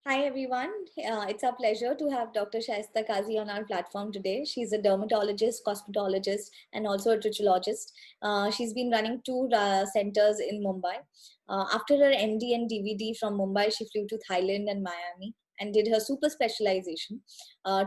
Hi everyone. It's our pleasure to have Dr. Shaista Kazi on our platform today. She's a dermatologist, cosmetologist, and also a trichologist. She's been running two centers in Mumbai. After her MD and DVD from Mumbai, she flew to Thailand and Miami and did her super specialization.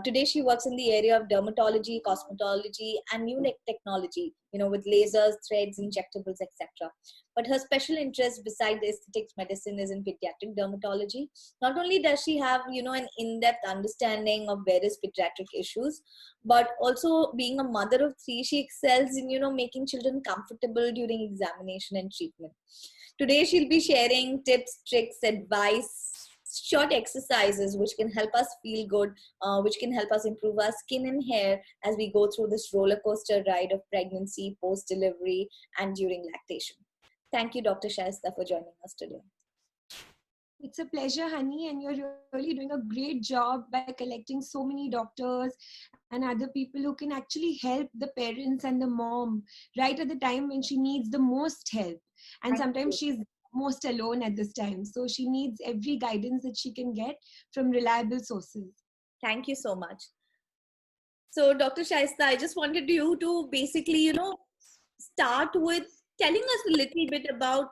Today, she works in the area of dermatology, cosmetology, and new technology, with lasers, threads, injectables, etc. But her special interest beside the aesthetics medicine is in pediatric dermatology. Not only does she have an in-depth understanding of various pediatric issues, but also being a mother of three, she excels in making children comfortable during examination and treatment. Today she'll be sharing tips, tricks, advice, short exercises which can help us feel good, which can help us improve our skin and hair as we go through this roller coaster ride of pregnancy, post delivery, and during lactation. Thank you, Dr. Shaista, for joining us today. It's a pleasure, honey, and you're really doing a great job by collecting so many doctors and other people who can actually help the parents and the mom right at the time when she needs the most help. And Thank sometimes you. she's most alone at this time. So she needs every guidance that she can get from reliable sources. Thank you so much. So, Dr. Shaista, I just wanted you to basically, start with telling us a little bit about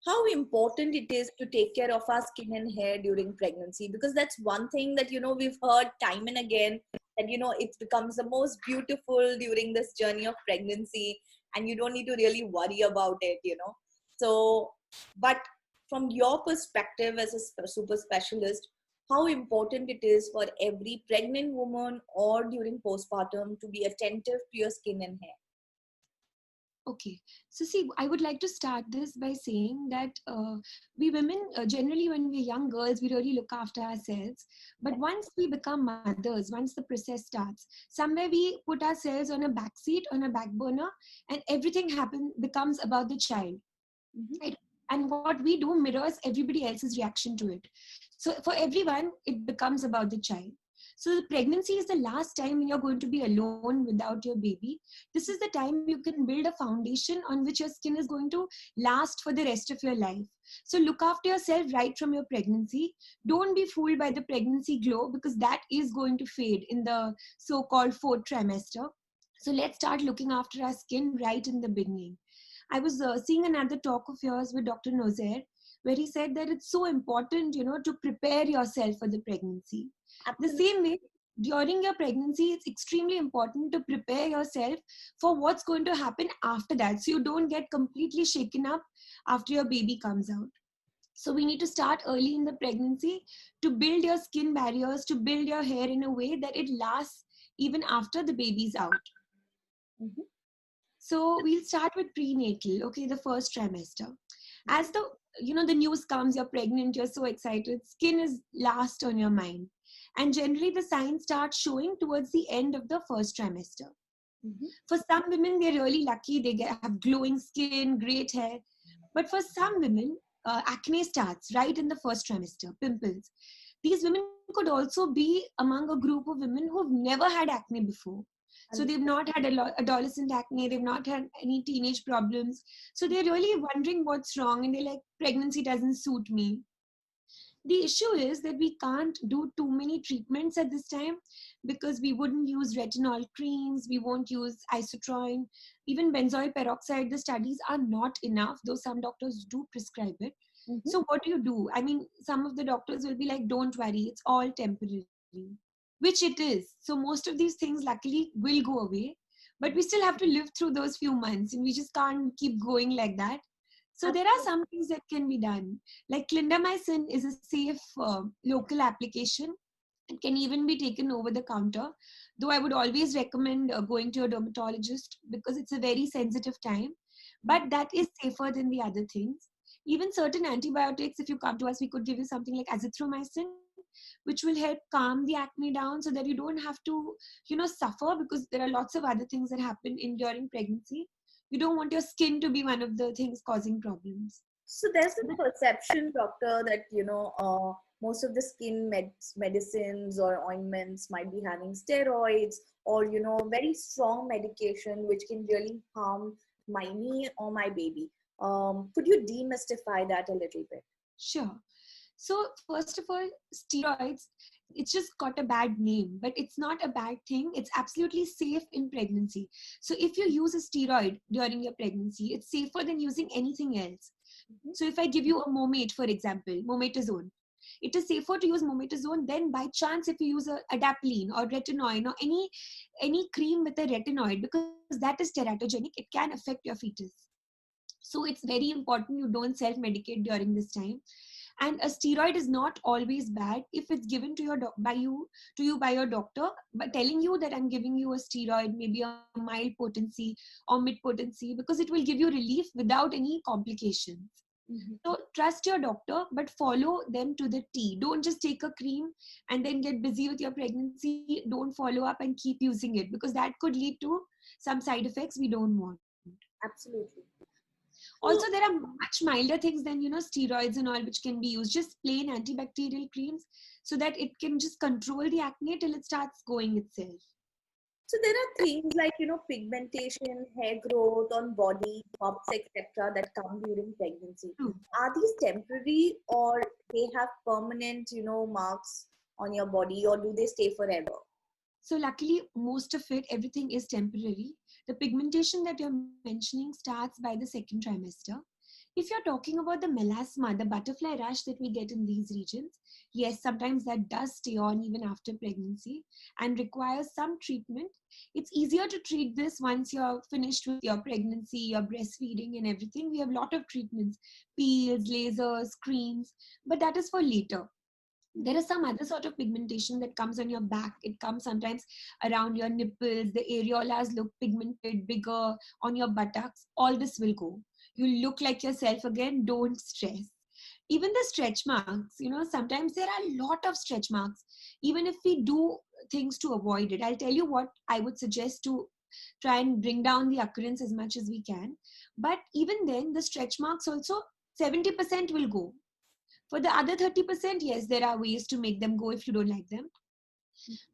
how important it is to take care of our skin and hair during pregnancy, because that's one thing that we've heard time and again, that it becomes the most beautiful during this journey of pregnancy, and you don't need to really worry about it. So, but from your perspective as a super specialist, how important it is for every pregnant woman or during postpartum to be attentive to your skin and hair. Okay, so see, I would like to start this by saying that we women, generally, when we're young girls, we really look after ourselves. But once we become mothers, once the process starts, somewhere we put ourselves on a back seat, on a back burner, and everything becomes about the child. Mm-hmm. Right? And what we do mirrors everybody else's reaction to it. So for everyone, it becomes about the child. So the pregnancy is the last time when you're going to be alone without your baby. This is the time you can build a foundation on which your skin is going to last for the rest of your life. So look after yourself right from your pregnancy. Don't be fooled by the pregnancy glow, because that is going to fade in the so-called fourth trimester. So let's start looking after our skin right in the beginning. I was seeing another talk of yours with Dr. Nozair, where he said that it's so important, to prepare yourself for the pregnancy. The Absolutely. same way, during your pregnancy, it's extremely important to prepare yourself for what's going to happen after that, so you don't get completely shaken up after your baby comes out. So we need to start early in the pregnancy to build your skin barriers, to build your hair in a way that it lasts even after the baby's out. Mm-hmm. So we'll start with prenatal, okay, the first trimester. As the news comes, you're pregnant, you're so excited, skin is last on your mind. And generally the signs start showing towards the end of the first trimester. Mm-hmm. For some women, they're really lucky, have glowing skin, great hair. But for some women, acne starts right in the first trimester, pimples. These women could also be among a group of women who've never had acne before. So they've Understood. not had adolescent acne, they've not had any teenage problems. So they're really wondering what's wrong, and they're like, pregnancy doesn't suit me. The issue is that we can't do too many treatments at this time, because we wouldn't use retinol creams, we won't use isotroin, even benzoyl peroxide. The studies are not enough, though some doctors do prescribe it. Mm-hmm. So what do? I mean, some of the doctors will be like, don't worry, it's all temporary, which it is. So most of these things luckily will go away, but we still have to live through those few months, and we just can't keep going like that. So there are Absolutely. some things that can be done. Like clindamycin is a safe local application. It can even be taken over the counter. Though I would always recommend going to a dermatologist, because it's a very sensitive time. But that is safer than the other things. Even certain antibiotics, if you come to us, we could give you something like azithromycin, which will help calm the acne down, so that you don't have to, suffer, because there are lots of other things that happen in during pregnancy. You don't want your skin to be one of the things causing problems. So there's this perception, doctor, that most of the skin medicines or ointments might be having steroids or very strong medication which can really harm me or my baby. Could you demystify that a little bit? Sure. So first of all, steroids, it's just got a bad name, but it's not a bad thing. It's absolutely safe in pregnancy. So if you use a steroid during your pregnancy, it's safer than using anything else. Mhm. So if I give you a Momate, for example, mometazone, it is safer to use mometazone than by chance if you use a adapalene or retinoid or any cream with a retinoid, because that is teratogenic. It can affect your fetus. So it's very important you don't self-medicate during this time. And a steroid is not always bad if it's given to your by your doctor, but telling you that I'm giving you a steroid, maybe a mild potency or mid potency, because it will give you relief without any complications. Mhm. So trust your doctor, but follow them to the T. Don't just take a cream and then get busy with your pregnancy. Don't follow up and keep using it, because that could lead to some side effects we don't want. Absolutely. Also, So there are much milder things than, steroids and all, which can be used. Just plain antibacterial creams, so that it can just control the acne till it starts going itself. So there are things like, pigmentation, hair growth on body, bumps, etc. that come during pregnancy. True. Are these temporary or they have permanent, marks on your body, or do they stay forever? So luckily, most of it, everything is temporary. The pigmentation that you're mentioning starts by the second trimester. If you're talking about the melasma, the butterfly rash that we get in these regions, yes, sometimes that does stay on even after pregnancy and requires some treatment. It's easier to treat this once you're finished with your pregnancy, your breastfeeding and everything. We have a lot of treatments, peels, lasers, creams, but that is for later. There is some other sort of pigmentation that comes on your back. It comes sometimes around your nipples. The areolas look pigmented, bigger on your buttocks. All this will go. You look like yourself again. Don't stress. Even the stretch marks, sometimes there are a lot of stretch marks. Even if we do things to avoid it, I'll tell you what I would suggest to try and bring down the occurrence as much as we can. But even then, the stretch marks also 70% will go. For the other 30%, yes, there are ways to make them go if you don't like them.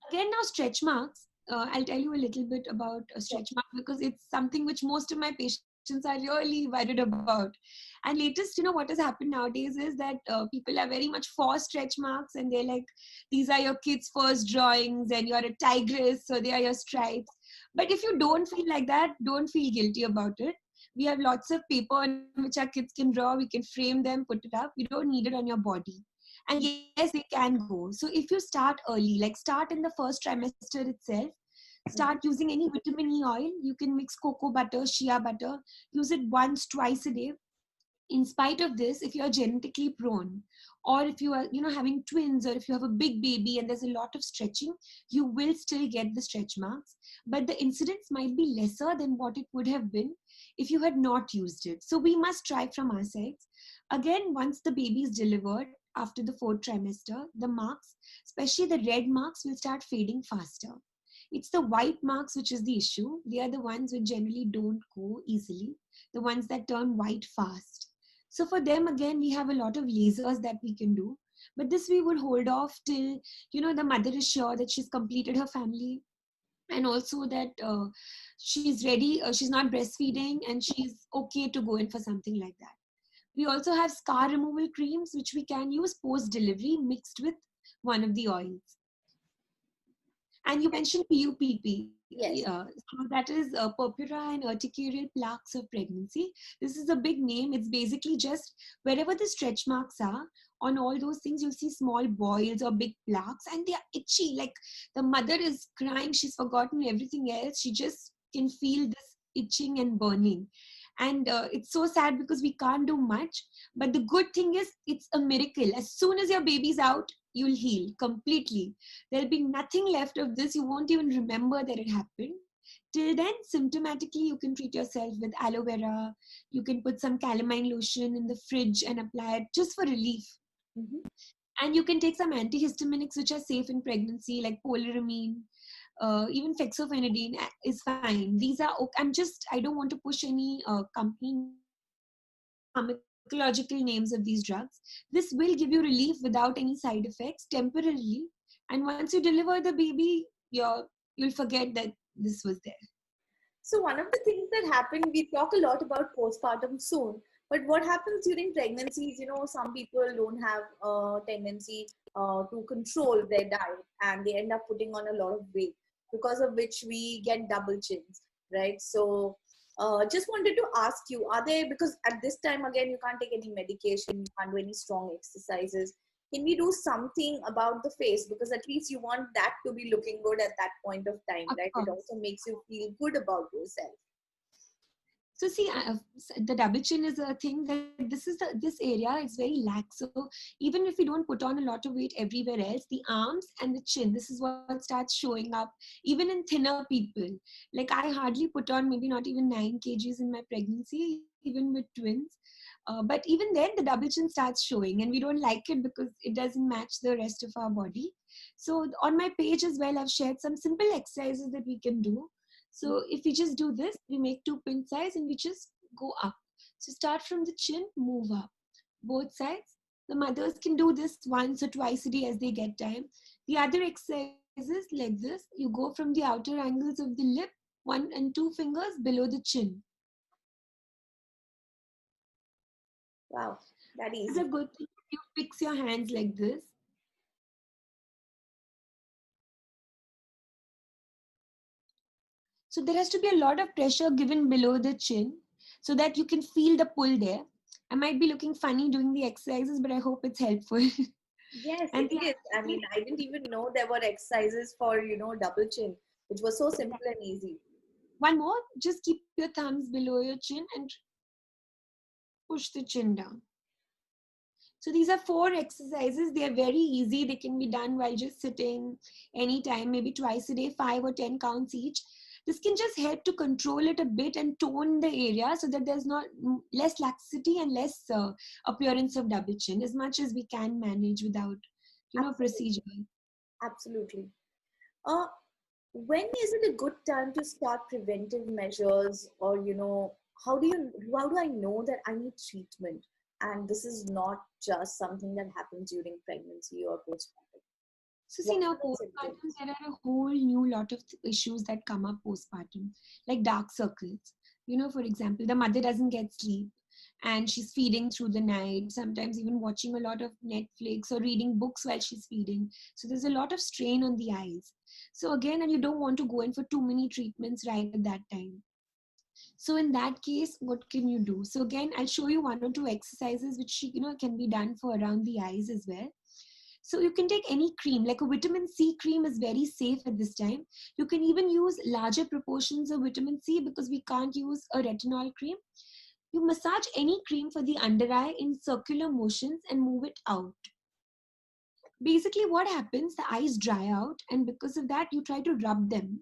Again, now stretch marks. I'll tell you a little bit about a stretch mark, because it's something which most of my patients are really worried about. And latest, what has happened nowadays is that people are very much for stretch marks, and they're like, these are your kids' first drawings, and you're a tigress, so they are your stripes. But if you don't feel like that, don't feel guilty about it. We have lots of paper on which our kids can draw. We can frame them, put it up. You don't need it on your body. And yes, they can go. So if you start early, like start in the first trimester itself, start Mhm. using any vitamin E oil. You can mix cocoa butter, shea butter, use it once, twice a day. In spite of this, if you are genetically prone, or if you are having twins, or if you have a big baby and there's a lot of stretching, you will still get the stretch marks, but the incidence might be lesser than what it would have been if you had not used it. So we must try from our sides. Again, once the baby is delivered after the fourth trimester, the marks, especially the red marks, will start fading faster. It's the white marks which is the issue. They are the ones which generally don't go easily, the ones that turn white fast. So for them, again, we have a lot of lasers that we can do. But this we would hold off till, the mother is sure that she's completed her family, and also that she's ready, she's not breastfeeding, and she's okay to go in for something like that. We also have scar removal creams, which we can use post-delivery mixed with one of the oils. And you mentioned PUPP. Yes. So that is purpura and urticarial plaques of pregnancy. This is a big name. It's basically just wherever the stretch marks are, on all those things, you'll see small boils or big plaques, and they are itchy. Like the mother is crying, she's forgotten everything else. She just can feel this itching and burning. And it's so sad because we can't do much. But the good thing is, it's a miracle. As soon as your baby's out, you'll heal completely. There'll be nothing left of this. You won't even remember that it happened. Till then, symptomatically, you can treat yourself with aloe vera. You can put some calamine lotion in the fridge and apply it just for relief. Mhm. And you can take some antihistaminics which are safe in pregnancy, like poloramine, even fexofenadine is fine. These are okay. I don't want to push any company pharmacological names of these drugs. This will give you relief without any side effects temporarily. And once you deliver the baby, you'll forget that this was there. So one of the things that happened, we talk a lot about postpartum soon, But what happens during pregnancies, some people don't have a tendency to control their diet, and they end up putting on a lot of weight, because of which we get double chins, right? So just wanted to ask you, are there, because at this time again you can't take any medication, you can't do any strong exercises, can we do something about the face? Because at least you want that to be looking good at that point of time, Of right? It course. also makes you feel good about yourself. So see, the double chin is a thing that this area is very lax. So even if you don't put on a lot of weight everywhere else, the arms and the chin, this is what starts showing up even in thinner people. Like I hardly put on maybe not even 9 kgs in my pregnancy, even with twins. But even then, the double chin starts showing, and we don't like it because it doesn't match the rest of our body. So on my page as well, I've shared some simple exercises that we can do. So if we just do this, we make 2 pin size and we just go up. So start from the chin, move up. Both sides. The mothers can do this once or twice a day as they get time. The other exercises like this, you go from the outer angles of the lip, 1 and 2 fingers below the chin. Wow, that It's a easy. good thing. You fix your hands like this. So there has to be a lot of pressure given below the chin so that you can feel the pull there. I might be looking funny doing the exercises, but I hope it's helpful. Yes, And it the is. I other thing, mean, I didn't even know there were exercises for, double chin, which was so simple and easy. one more, just keep your thumbs below your chin and push the chin down. So these are 4 exercises. They are very easy. They can be done while just sitting anytime, maybe twice a day, 5 or 10 counts each. This can just help to control it a bit and tone the area so that there's not less laxity and less appearance of double chin, as much as we can manage without, Absolutely. procedure. Absolutely. Uh, when is it a good time to start preventive measures, or, how do I know that I need treatment? And this is not just something that happens during pregnancy or postpartum. So see What now are the postpartum, symptoms? there are a whole new lot of issues that come up postpartum, like dark circles. For example, the mother doesn't get sleep and she's feeding through the night, sometimes even watching a lot of Netflix or reading books while she's feeding. So there's a lot of strain on the eyes. So again, and you don't want to go in for too many treatments right at that time. So in that case, what can you do? So again, I'll show you 1 or 2 exercises which can be done for around the eyes as well. So you can take any cream, like a vitamin C cream is very safe at this time. You can even use larger proportions of vitamin C because we can't use a retinol cream. You massage any cream for the under eye in circular motions and move it out. Basically what happens, the eyes dry out, and because of that you try to rub them.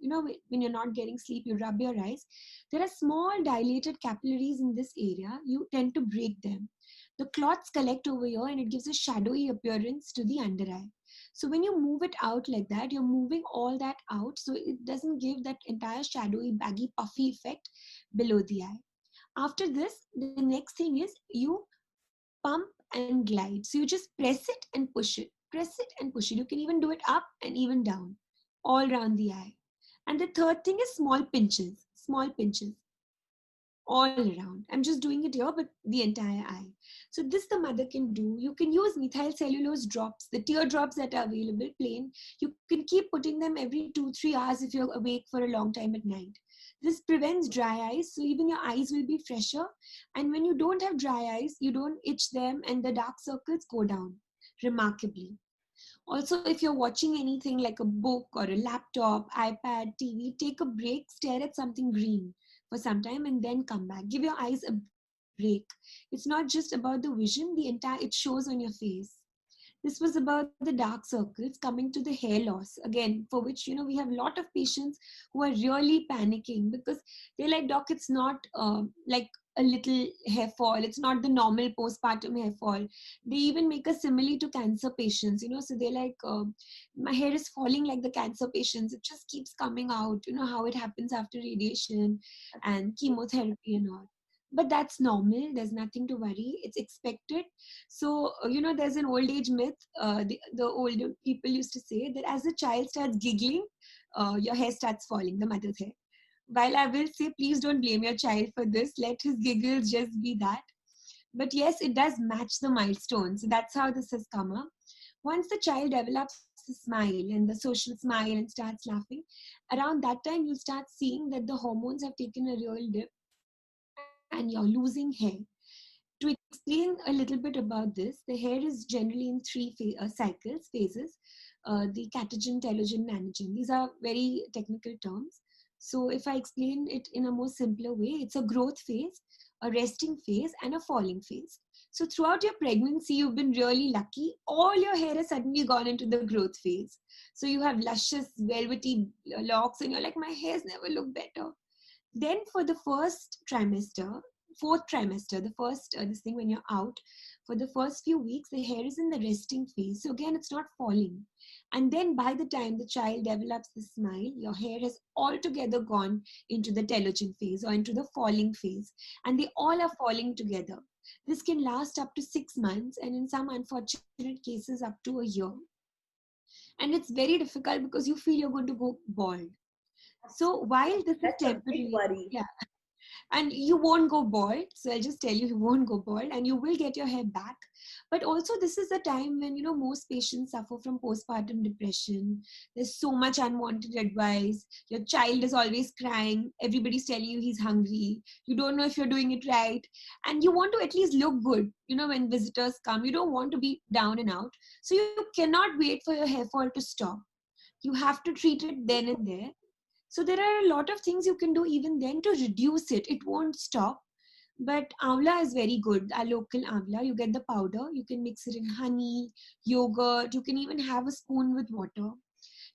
When you're not getting sleep, you rub your eyes. There are small dilated capillaries in this area. You tend to break them. The clots collect over here and it gives a shadowy appearance to the under eye. So when you move it out like that, you're moving all that out, so it doesn't give that entire shadowy baggy puffy effect below the eye. After this, the next thing is you pump and glide. So you just press it and push it, press it and push it. You can even do it up and even down, all around the eye. And the third thing is small pinches all around. I'm just doing it here, but the entire eye. So this the mother can do. You can use methyl cellulose drops, the tear drops that are available plain. You can keep putting them every 2-3 hours if you're awake for a long time at night. This prevents dry eyes, so even your eyes will be fresher. And when you don't have dry eyes, you don't itch them and the dark circles go down remarkably. Also, if you're watching anything like a book or a laptop, iPad, TV, take a break, stare at something green for some time and then come back. Give your eyes a break. It's not just about the vision, it shows on your face. This was about the dark circles. Coming to the hair loss again, for which we have a lot of patients who are really panicking because they're like, doc, it's not like a little hair fall, it's not the normal postpartum hair fall. They even make a simile to cancer patients, so they're like, my hair is falling like the cancer patients, it just keeps coming out, how it happens after radiation and chemotherapy and all. But that's normal, there's nothing to worry, it's expected. So, there's an old age myth. The older people used to say that as the child starts giggling, your hair starts falling, the mother's hair. While I will say, please don't blame your child for this. Let his giggles just be that. But yes, it does match the milestone. So that's how this has come up. Once the child develops the smile and the social smile and starts laughing, around that time you start seeing that the hormones have taken a real dip and you're losing hair. To explain a little bit about this, the hair is generally in three cycles, phases. The catagen, telogen, anagen. These are very technical terms. So if I explain it in a more simpler way, it's a growth phase, a resting phase, and a falling phase. So throughout your pregnancy, you've been really lucky. All your hair has suddenly gone into the growth phase. So you have luscious, velvety locks, and you're like, my hair's never looked better. Then for the first trimester, fourth trimester, the first this thing when you're out, for the first few weeks, the hair is in the resting phase. So again, it's not falling. And then by the time the child develops the smile, your hair has altogether gone into the telogen phase or into the falling phase. And they all are falling together. This can last up to 6 months and in some unfortunate cases up to a year. And it's very difficult because you feel you're going to go bald. So while this is That's a big temporary, worry. yeah, and you won't go bald. So I'll just tell you, you won't go bald and you will get your hair back. But also this is the time when, you know, most patients suffer from postpartum depression. There's so much unwanted advice. Your child is always crying. Everybody's telling you he's hungry. You don't know if you're doing it right. And you want to at least look good, you know, when visitors come. You don't want to be down and out. So you cannot wait for your hair fall to stop. You have to treat it then and there. So there are a lot of things you can do even then to reduce it. It won't stop. But amla is very good. Our local amla, you get the powder. You can mix it in honey, yogurt. You can even have a spoon with water.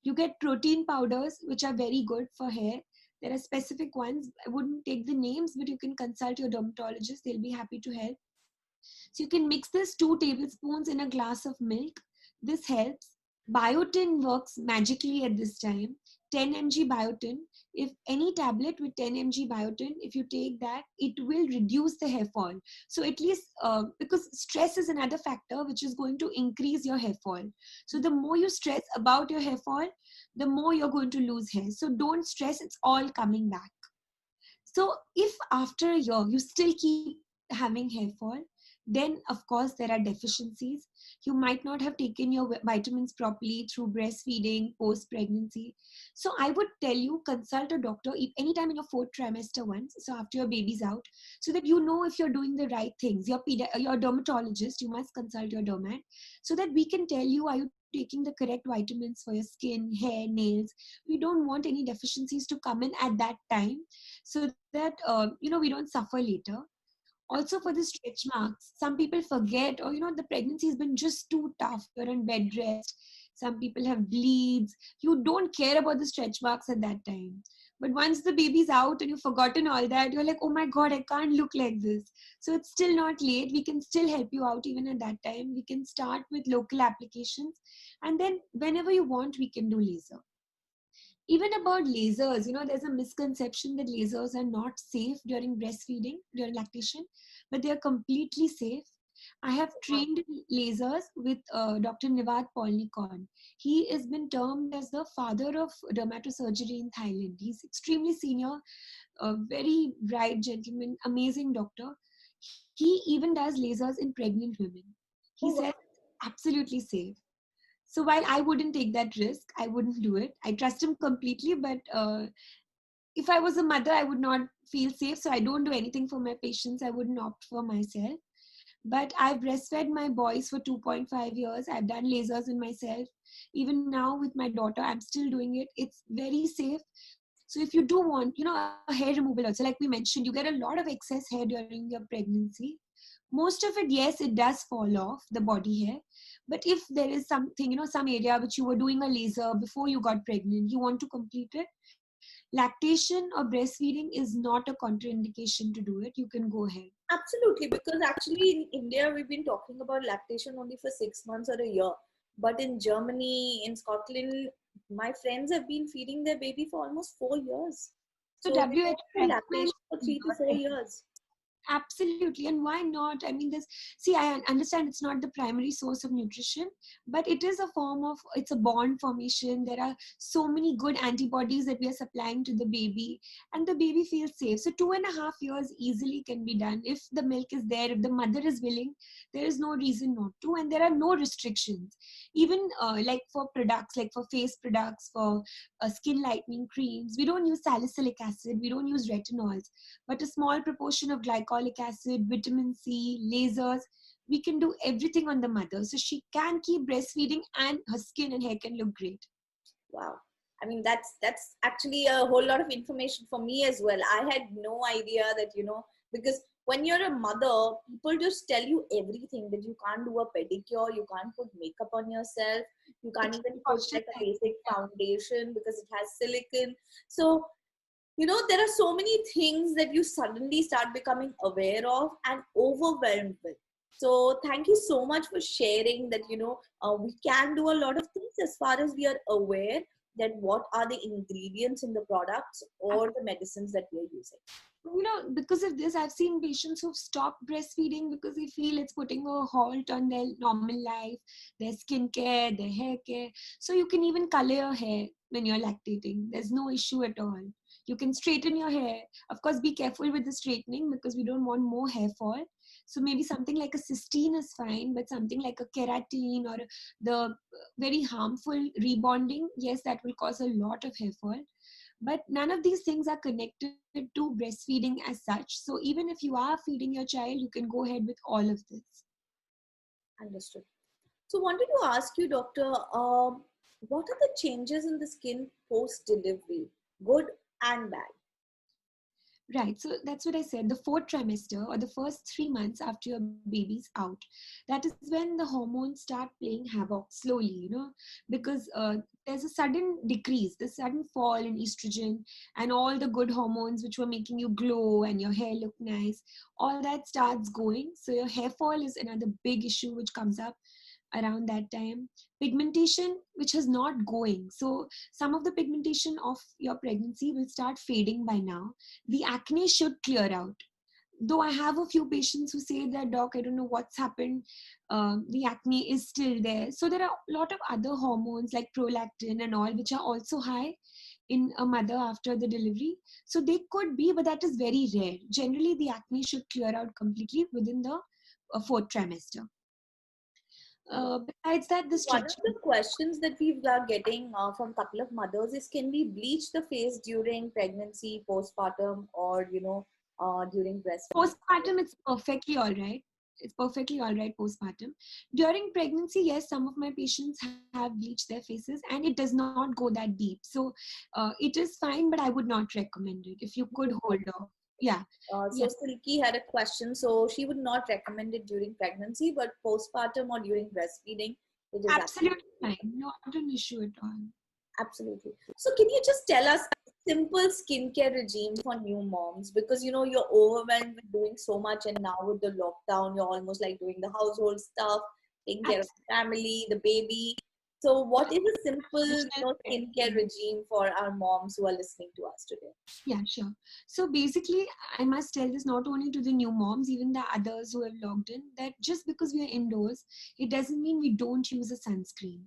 You get protein powders, which are very good for hair. There are specific ones. I wouldn't take the names, but you can consult your dermatologist. They'll be happy to help. So you can mix this 2 tablespoons in a glass of milk. This helps. Biotin works magically at this time. 10 mg biotin. If any tablet with 10 mg biotin, if you take that, it will reduce the hair fall. So at least because stress is another factor which is going to increase your hair fall. So the more you stress about your hair fall, the more you're going to lose hair. So don't stress, it's all coming back. So if after a year you still keep having hair fall, then of course there are deficiencies. You might not have taken your vitamins properly through breastfeeding, post pregnancy. So I would tell you consult a doctor anytime in your fourth trimester once, so after your baby's out, so that you know if you're doing the right things. Your dermatologist, you must consult your dermat, so that we can tell you, are you taking the correct vitamins for your skin, hair, nails. We don't want any deficiencies to come in at that time, so that you know, we don't suffer later. Also for the stretch marks, some people forget, or you know, the pregnancy has been just too tough, you're on bed rest, some people have bleeds, you don't care about the stretch marks at that time. But once the baby's out and you've forgotten all that, you're like, oh my god, I can't look like this. So it's still not late, we can still help you out even at that time. We can start with local applications, and then whenever you want, we can do laser. Even about lasers, you know, there's a misconception that lasers are not safe during breastfeeding, during lactation, but they are completely safe. I have trained in lasers with Dr. Nivad Polnikon. He has been termed as the father of dermatosurgery in Thailand. He's extremely senior, a very bright gentleman, amazing doctor. He even does lasers in pregnant women. He Oh, wow. says absolutely safe. So while I wouldn't take that risk, I wouldn't do it. I trust him completely, but if I was a mother, I would not feel safe. So I don't do anything for my patients. I wouldn't opt for myself. But I've breastfed my boys for 2.5 years. I've done lasers in myself. Even now with my daughter, I'm still doing it. It's very safe. So if you do want, you know, a hair removal also, like we mentioned, you get a lot of excess hair during your pregnancy. Most of it, yes, it does fall off, the body hair. But if there is something, you know, some area which you were doing a laser before you got pregnant, you want to complete it, lactation or breastfeeding is not a contraindication to do it. You can go ahead. Absolutely, because actually in India we've been talking about lactation only for 6 months or a year, but in Germany, in Scotland, my friends have been feeding their baby for almost 4 years. So So they go WHO through recommends lactation for 3 to 4 years. Absolutely. And why not? I mean, I understand it's not the primary source of nutrition, but it is a form of, it's a bond formation. There are so many good antibodies that we are supplying to the baby, and the baby feels safe. So 2.5 years easily can be done. If the milk is there, if the mother is willing, there is no reason not to. And there are no restrictions. Even like for products, like for face products, for skin lightening creams, we don't use salicylic acid, we don't use retinols, but a small proportion of glycolic acid, vitamin C, lasers. We can do everything on the mother. So she can keep breastfeeding and her skin and hair can look great. Wow. I mean, that's actually a whole lot of information for me as well. I had no idea that, because when you're a mother, people just tell you everything, that you can't do a pedicure, you can't put makeup on yourself, you can't even put like a basic foundation because it has silicone. So, there are so many things that you suddenly start becoming aware of and overwhelmed with. So thank you so much for sharing that, we can do a lot of things as far as we are aware that what are the ingredients in the products or the medicines that we are using. Because of this, I've seen patients who've stopped breastfeeding because they feel it's putting a halt on their normal life, their skincare, their hair care. So you can even color your hair when you're lactating. There's no issue at all. You can straighten your hair. Of course, be careful with the straightening because we don't want more hair fall. So maybe something like a cysteine is fine, but something like a keratin or the very harmful rebonding, yes, that will cause a lot of hair fall. But none of these things are connected to breastfeeding as such. So even if you are feeding your child, you can go ahead with all of this. Understood. So wanted to ask you, doctor, what are the changes in the skin post-delivery, good and bad? Right. So that's what I said. The fourth trimester or the first 3 months after your baby's out, that is when the hormones start playing havoc slowly, because there's a sudden decrease, the sudden fall in estrogen and all the good hormones which were making you glow and your hair look nice, all that starts going. So your hair fall is another big issue which comes up around that time. Pigmentation which is not going, so some of the pigmentation of your pregnancy will start fading by now. The acne should clear out, though I have a few patients who say that, doc, I don't know what's happened, the acne is still there. So there are a lot of other hormones like prolactin and all which are also high in a mother after the delivery. So they could be, but that is very rare. Generally the acne should clear out completely within the fourth trimester. Besides that, the One of stretching. the questions that we are getting from a couple of mothers is, can we bleach the face during pregnancy, postpartum, or during breastfeeding? Postpartum, it's perfectly all right. It's perfectly all right postpartum. During pregnancy, yes, some of my patients have bleached their faces and it does not go that deep. So it is fine, but I would not recommend it if you could hold off. Yeah. So Yeah. Silky had a question. So she would not recommend it during pregnancy, but postpartum or during breastfeeding, it is Absolutely fine. Not an issue at all. absolutely. So can you just tell us a simple skincare regime for new moms? Because you're overwhelmed with doing so much, and now with the lockdown, you're almost like doing the household stuff, taking care of the family, the baby. So what is a simple skincare regime for our moms who are listening to us today? Yeah, sure. So basically, I must tell this not only to the new moms, even the others who have logged in, that just because we are indoors, it doesn't mean we don't use a sunscreen.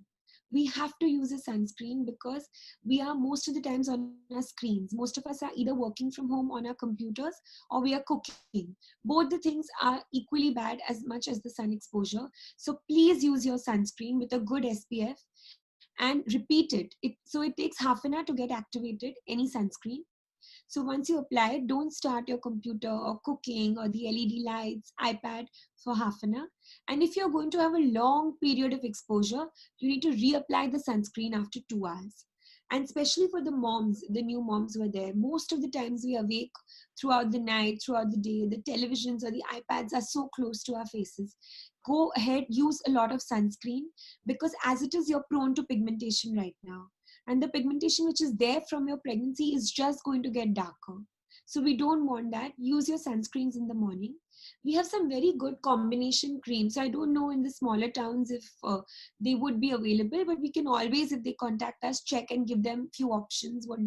We have to use a sunscreen because we are most of the times on our screens. Most of us are either working from home on our computers or we are cooking. Both the things are equally bad as much as the sun exposure. So please use your sunscreen with a good SPF and repeat it. So it takes half an hour to get activated, any sunscreen. So once you apply it, don't start your computer or cooking or the LED lights, iPad for half an hour. And if you're going to have a long period of exposure, you need to reapply the sunscreen after 2 hours. And especially for the moms, the new moms who are there, most of the times we awake throughout the night, throughout the day. The televisions or the iPads are so close to our faces. Go ahead, use a lot of sunscreen because as it is, you're prone to pigmentation right now, and the pigmentation which is there from your pregnancy is just going to get darker. So we don't want that. Use your sunscreens in the morning. We have some very good combination creams. So I don't know in the smaller towns if they would be available, but we can always, if they contact us, check and give them few options what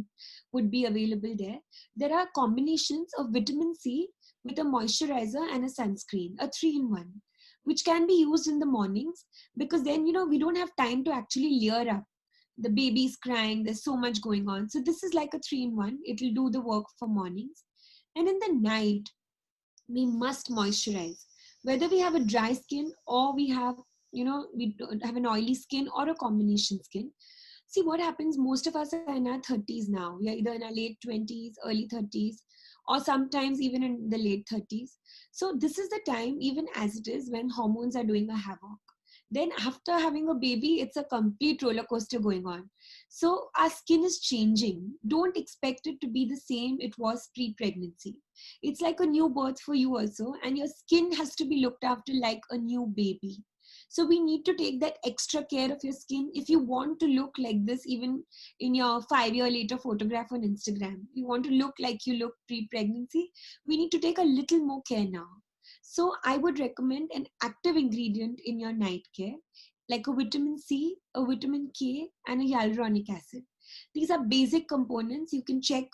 would be available there. There are combinations of vitamin C with a moisturizer and a sunscreen, a 3-in-1, which can be used in the mornings, because then, we don't have time to actually layer up. The baby's crying, there's so much going on. So this is like a 3-in-1. It'll do the work for mornings. And in the night, we must moisturize. Whether we have a dry skin or we don't have an oily skin or a combination skin. See what happens, most of us are in our 30s now. We are either in our late 20s, early 30s, or sometimes even in the late 30s. So this is the time, even as it is, when hormones are doing a havoc. Then after having a baby, it's a complete roller coaster going on. So our skin is changing. Don't expect it to be the same it was pre-pregnancy. It's like a new birth for you also, and your skin has to be looked after like a new baby. So we need to take that extra care of your skin if you want to look like this, even in your 5-year later photograph on Instagram. You want to look like you look pre-pregnancy, we need to take a little more care now. So I would recommend an active ingredient in your night care, like a vitamin C, a vitamin K, and a hyaluronic acid. These are basic components. You can check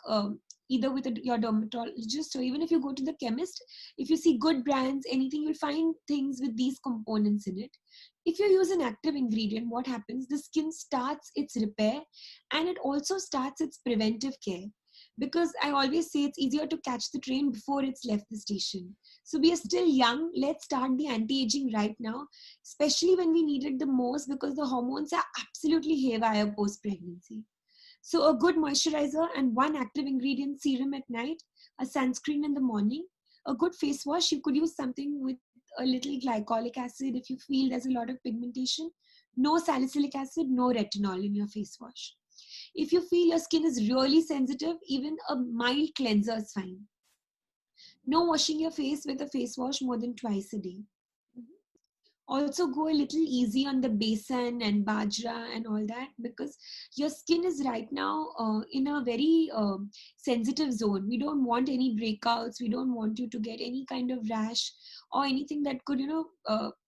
either with your dermatologist, or even if you go to the chemist, if you see good brands, anything, you'll find things with these components in it. If you use an active ingredient, what happens? The skin starts its repair, and it also starts its preventive care. Because I always say it's easier to catch the train before it's left the station. So we are still young. Let's start the anti-aging right now, especially when we need it the most, because the hormones are absolutely haywire post-pregnancy. So a good moisturizer and one active ingredient serum at night, a sunscreen in the morning, a good face wash. You could use something with a little glycolic acid if you feel there's a lot of pigmentation. No salicylic acid, no retinol in your face wash. If you feel your skin is really sensitive, even a mild cleanser is fine. No washing your face with a face wash more than twice a day. Also go a little easy on the besan and bajra and all that, because your skin is right now in a very sensitive zone. We don't want any breakouts. We don't want you to get any kind of rash or anything that could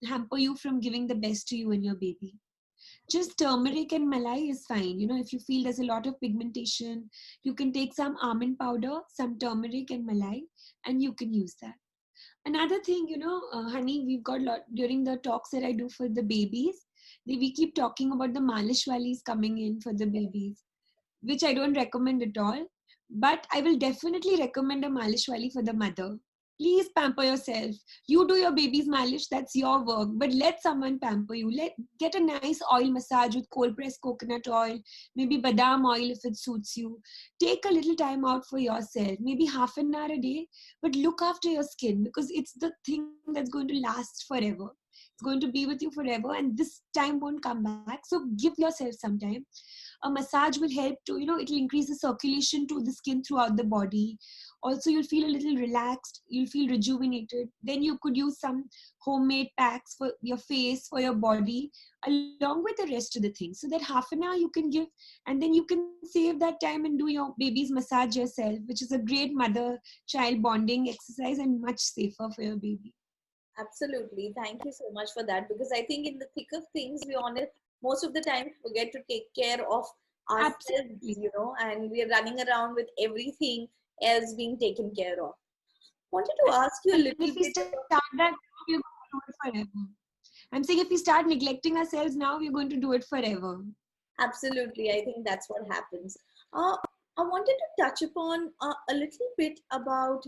hamper you from giving the best to you and your baby. Just turmeric and malai is fine. If you feel there's a lot of pigmentation, you can take some almond powder, some turmeric and malai, and you can use that. Another thing, honey, we've got a lot during the talks that I do for the babies. We keep talking about the malish walis coming in for the babies, which I don't recommend at all. But I will definitely recommend a malish wali for the mother. Please pamper yourself. You do your baby's malish, that's your work. But let someone pamper you. Get a nice oil massage with cold pressed coconut oil, maybe badam oil if it suits you. Take a little time out for yourself, maybe half an hour a day, but look after your skin, because it's the thing that's going to last forever. It's going to be with you forever, and this time won't come back. So give yourself some time. A massage will help to, it'll increase the circulation to the skin throughout the body. Also, you'll feel a little relaxed, you'll feel rejuvenated. Then you could use some homemade packs for your face, for your body, along with the rest of the things. So that half an hour you can give, and then you can save that time and do your baby's massage yourself, which is a great mother-child bonding exercise and much safer for your baby. Absolutely. Thank you so much for that, because I think in the thick of things, we most of the time forget to take care of ourselves, Absolutely. and we are running around with everything else being taken care of. Wanted to ask you a And little if we bit. start that now, we're going to do it forever. I'm saying if we start neglecting ourselves now, we're going to do it forever. Absolutely, I think that's what happens. Uh, I wanted to touch upon a little bit about,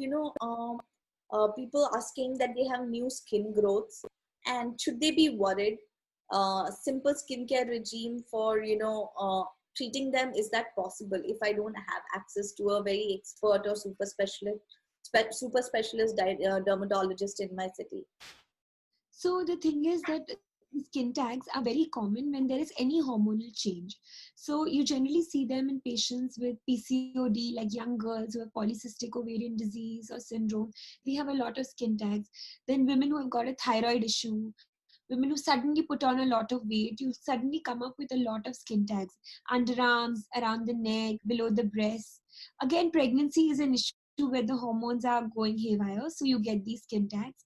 people asking that they have new skin growths, and should they be worried? Simple skincare regime for, treating them, is that possible if I don't have access to a very expert or super specialist dermatologist in my city? So the thing is that skin tags are very common when there is any hormonal change. So you generally see them in patients with PCOD, like young girls who have polycystic ovarian disease or syndrome. They have a lot of skin tags. Then women who have got a thyroid issue, women who suddenly put on a lot of weight, you suddenly come up with a lot of skin tags. Underarms, around the neck, below the breasts. Again, pregnancy is an issue where the hormones are going haywire, so you get these skin tags.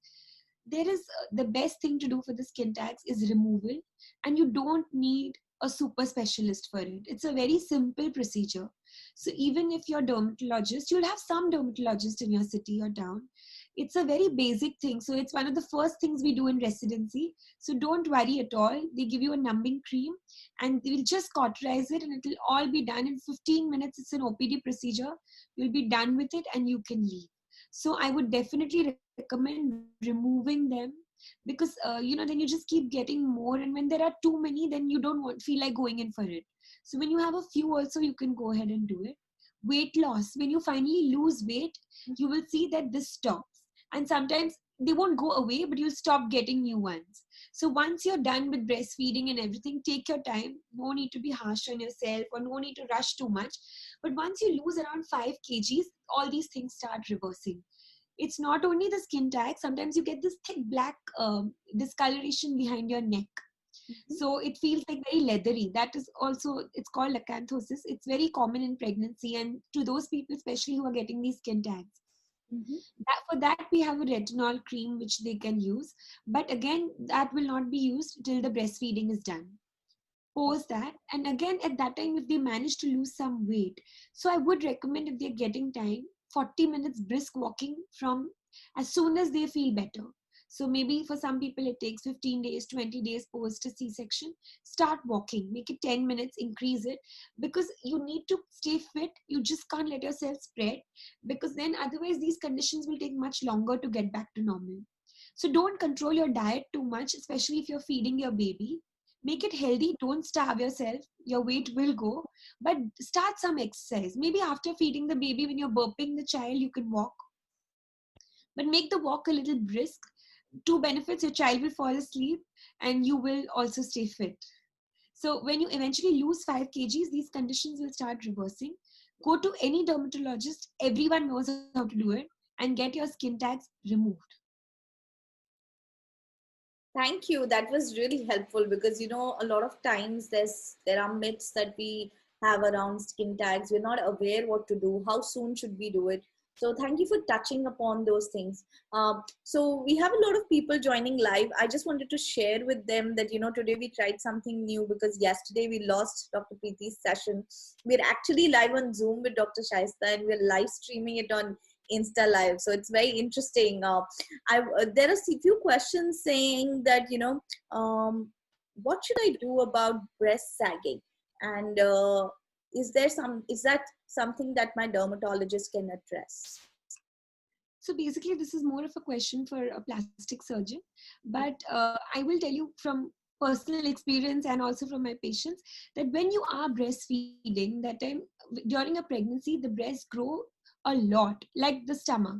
There is the best thing to do for the skin tags is removal, and you don't need a super specialist for it. It's a very simple procedure. So even if you're dermatologist, you'll have some dermatologist in your city or town. It's a very basic thing. So it's one of the first things we do in residency. So don't worry at all. They give you a numbing cream and they will just cauterize it and it will all be done in 15 minutes. It's an OPD procedure. You'll be done with it and you can leave. So I would definitely recommend removing them because then you just keep getting more, and when there are too many then you don't feel like going in for it. So when you have a few also, you can go ahead and do it. Weight loss, when you finally lose weight, you will see that this stops, and sometimes they won't go away, but you'll stop getting new ones. So once you're done with breastfeeding and everything, take your time. No need to be harsh on yourself or no need to rush too much. But once you lose around 5 kgs, all these things start reversing. It's not only the skin tag. Sometimes you get this thick black discoloration behind your neck. So it feels like very leathery. That is also, it's called acanthosis. It's very common in pregnancy and to those people especially who are getting these skin tags. For that we have a retinol cream which they can use, but again that will not be used till the breastfeeding is done. Post that, and again at that time if they manage to lose some weight, so I would recommend, if they're getting time, 40 minutes brisk walking from as soon as they feel better. So maybe for some people it takes 15 days, 20 days post a C-section. Start walking, make it 10 minutes, increase it, because you need to stay fit. You just can't let yourself spread, because then otherwise these conditions will take much longer to get back to normal. So don't control your diet too much, especially if you're feeding your baby. Make it healthy, don't starve yourself. Your weight will go, but start some exercise. Maybe after feeding the baby, when you're burping the child, you can walk, but make the walk a little brisk. Two benefits: your child will fall asleep and you will also stay fit. So when you eventually lose 5 kgs, these conditions will start reversing. Go to any dermatologist, everyone knows how to do it, and get your skin tags removed. Thank you. That was really helpful because a lot of times there are myths that we have around skin tags. We're not aware what to do. How soon should we do it? So thank you for touching upon those things. So we have a lot of people joining live. I just wanted to share with them that today we tried something new because yesterday we lost Dr. Preeti's session. We're actually live on Zoom with Dr. Shaista and we're live streaming it on Insta Live. So it's very interesting. There are a few questions saying that what should I do about breast sagging, and is that something that my dermatologist can address? So basically, this is more of a question for a plastic surgeon. But I will tell you from personal experience and also from my patients that when you are breastfeeding, that time during a pregnancy, the breasts grow a lot, like the stomach.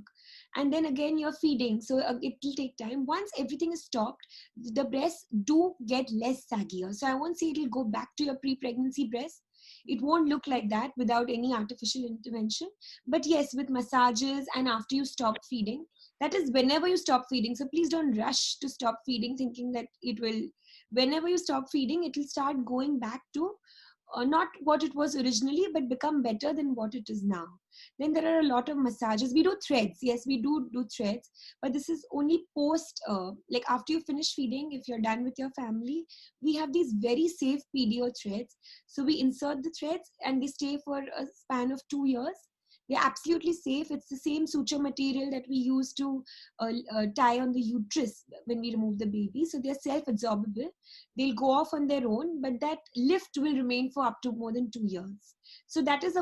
And then again, you're feeding, so it will take time. Once everything is stopped, the breasts do get less saggier. So I won't say it will go back to your pre-pregnancy breast. It won't look like that without any artificial intervention. But yes, with massages and after you stop feeding, that is whenever you stop feeding. So please don't rush to stop feeding thinking that it will, whenever you stop feeding, it will start going back to not what it was originally, but become better than what it is now. Then there are a lot of massages. We do threads. Yes, we do threads, but this is only post, like after you finish feeding, if you're done with your family, we have these very safe PDO threads. So we insert the threads and they stay for a span of 2 years. They're absolutely safe. It's the same suture material that we use to tie on the uterus when we remove the baby. So they're self-absorbable. They'll go off on their own, but that lift will remain for up to more than 2 years. So that is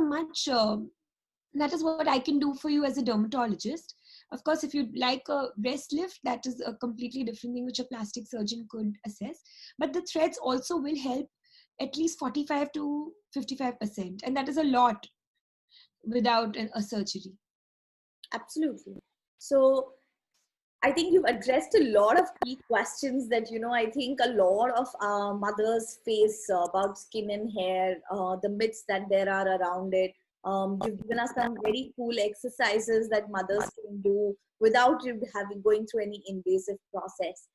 that is what I can do for you as a dermatologist. Of course, if you'd like a breast lift, that is a completely different thing which a plastic surgeon could assess. But the threads also will help at least 45 to 55%. And that is a lot without a surgery. Absolutely. So I think you've addressed a lot of key questions that I think a lot of mothers face about skin and hair, the myths that there are around it. You've given us some very cool exercises that mothers can do without going through any invasive process.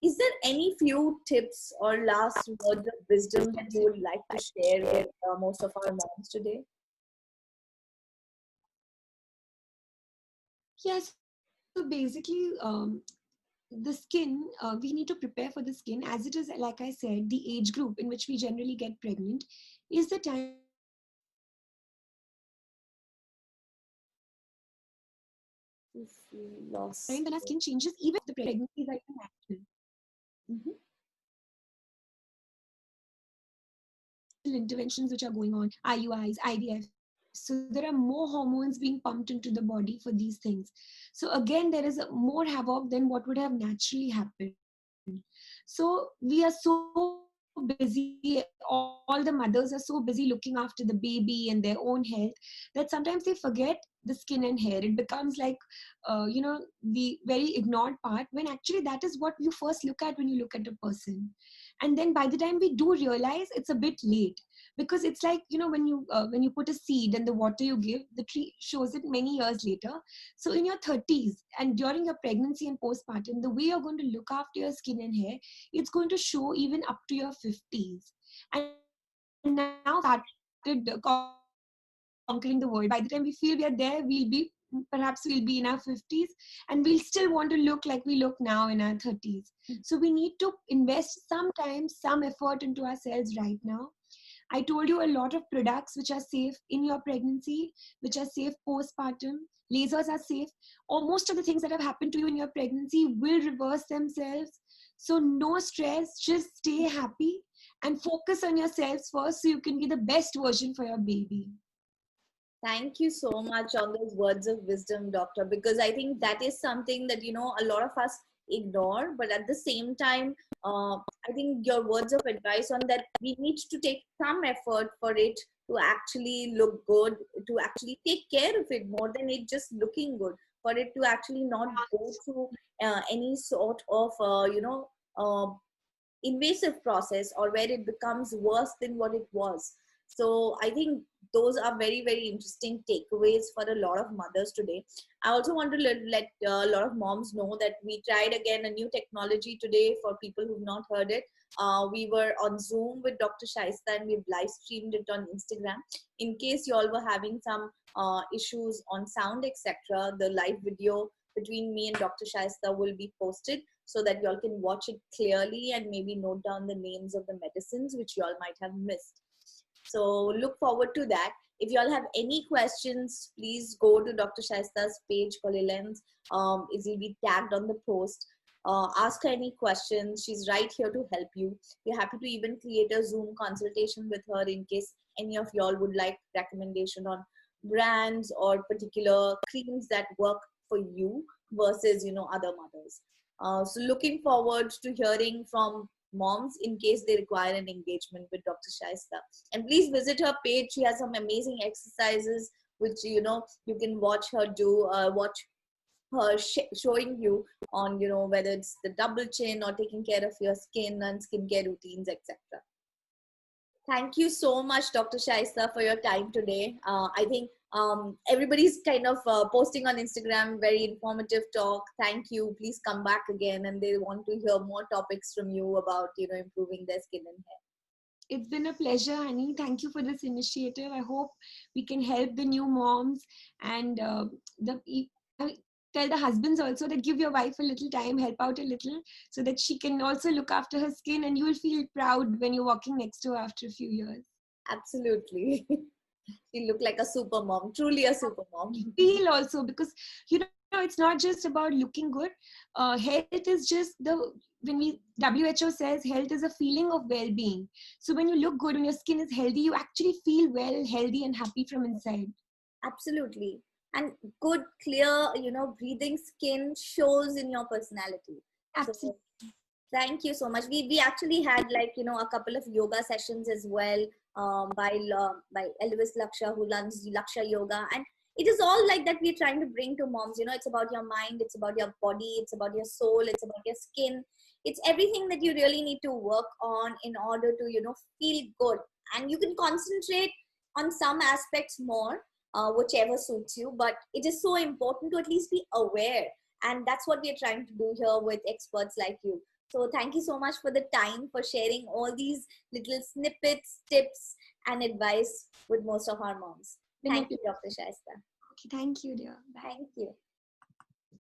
Is there any few tips or last words of wisdom that you would like to share with most of our moms today? Yes. So basically, the skin, we need to prepare for the skin, as it is, like I said, the age group in which we generally get pregnant is the time If you lost. When our skin changes, even if the pregnancies are natural. Mhm. Interventions which are going on, IUIs, IVF. So there are more hormones being pumped into the body for these things. So again, there is more havoc than what would have naturally happened. So we are so busy, all the mothers are so busy looking after the baby and their own health, that sometimes they forget the skin and hair. It becomes like, the very ignored part, when actually that is what you first look at when you look at a person. And then by the time we do realize, it's a bit late, because it's like, when you put a seed and the water you give, the tree shows it many years later. So in your 30s and during your pregnancy and postpartum, the way you're going to look after your skin and hair, it's going to show even up to your 50s. And now started conquering the world. By the time we feel we are there, perhaps we'll be in our 50s, and we'll still want to look like we look now in our 30s. So we need to invest some time, some effort into ourselves right now. I told you a lot of products which are safe in your pregnancy, which are safe postpartum. Lasers are safe. Or most of the things that have happened to you in your pregnancy will reverse themselves. So no stress, just stay happy and focus on yourselves first, so you can be the best version for your baby. Thank you so much on those words of wisdom, doctor, because I think that is something that, a lot of us ignore. But at the same time, I think your words of advice on that, we need to take some effort for it to actually look good, to actually take care of it more than it just looking good, for it to actually not go through any sort of, invasive process, or where it becomes worse than what it was. So I think those are very, very interesting takeaways for a lot of mothers today. I also want to let a lot of moms know that we tried again a new technology today. For people who've not heard it, we were on Zoom with Dr. Shaista, and we've live streamed it on Instagram. In case you all were having some issues on sound, etc., the live video between me and Dr. Shaista will be posted, so that y'all can watch it clearly and maybe note down the names of the medicines which y'all might have missed. So look forward to that. If y'all have any questions, please go to Dr. Shaista's page, Kolilens. It will be tagged on the post. Ask her any questions. She's right here to help you. We're happy to even create a Zoom consultation with her in case any of y'all would like recommendation on brands or particular creams that work for you versus, other mothers. So looking forward to hearing from moms in case they require an engagement with Dr. Shaista. And please visit her page. She has some amazing exercises which, you can watch her do, watch her showing you on, whether it's the double chin or taking care of your skin and skincare routines, etc. Thank you so much, Dr. Shaista, for your time today. I think everybody's kind of posting on Instagram, very informative talk. Thank you. Please come back again, and they want to hear more topics from you about, improving their skin and hair. It's been a pleasure, Honey. Thank you for this initiative. I hope we can help the new moms, and I tell the husbands also that give your wife a little time, help out a little, so that she can also look after her skin, and you will feel proud when you're walking next to her after a few years. Absolutely. She looked like a super mom, truly a super mom. Feel also, because it's not just about looking good. Health is just when WHO says health is a feeling of well-being. So when you look good, when your skin is healthy, you actually feel well, healthy, and happy from inside. Absolutely. And good, clear, breathing skin shows in your personality. Absolutely. So thank you so much. We actually had a couple of yoga sessions as well, by Elvis Laksha, who runs Laksha Yoga. And it is all like that we're trying to bring to moms. It's about your mind, it's about your body, it's about your soul, it's about your skin. It's everything that you really need to work on in order to, feel good. And you can concentrate on some aspects more, whichever suits you. But it is so important to at least be aware. And that's what we're trying to do here with experts like you. So thank you so much for the time, for sharing all these little snippets, tips, and advice with most of our moms. Thank you, Dr. Shaista. Okay, thank you, dear. Bye. Thank you.